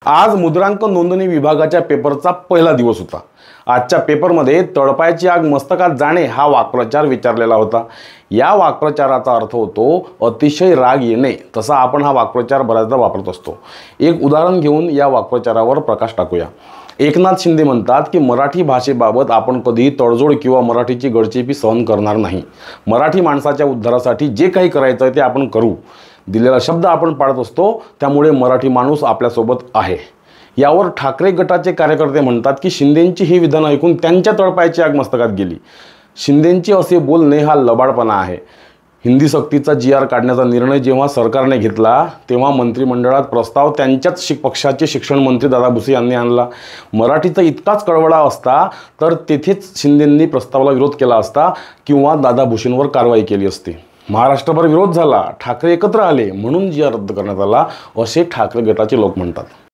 आज मुद्रांक नोंदणी विभागाच्या पेपरचा पहिला दिवस होता। आजच्या पेपरमध्ये तळपायाची आग मस्तकात जाणे हा वाक्प्रचार विचारलेला होता। या वाक्प्रचाराचा अर्थ होतो अतिशय राग येणे। तसा आपण हा वाक्प्रचार बऱ्याचदा वापरत असतो। एक उदाहरण घेऊन या वाक्प्रचारावर प्रकाश टाकूया। एकनाथ शिंदे म्हणतात की मराठी भाषेबाबत आपण कधीही तडजोड किंवा मराठीची गळचेपी सहन करणार नाही। मराठी माणसाच्या उद्धारासाठी जे काही करायचं आहे ते आपण करू। दिलेला शब्द आपण पाळत असतो, त्यामुळे मराठी माणूस आपल्यासोबत आहे। यावर ठाकरे गटाचे कार्यकर्ते म्हणतात की शिंदेंची ही विधान ऐकून त्यांच्या तळपायाची आग मस्तकात गेली। शिंदेंची असे बोलणे हा लबाडपणा आहे। हिंदी सक्तीचा GR काढण्याचा निर्णय जेव्हा सरकारने घेतला तेव्हा मंत्रिमंडळात प्रस्ताव त्यांच्याच पक्षाचे शिक्षण मंत्री दादा भुसे यांनी आणला। मराठीचा इतकाच कळवळा असता तर तेथेच शिंदेंनी प्रस्तावाला विरोध केला असता किंवा दादा भुसेंवर कारवाई केली असती। महाराष्ट्रभर विरोध झाला, ठाकरे एकत्र आले म्हणून GR रद्द करण्यात आला असे ठाकरे गटाचे लोक म्हणतात।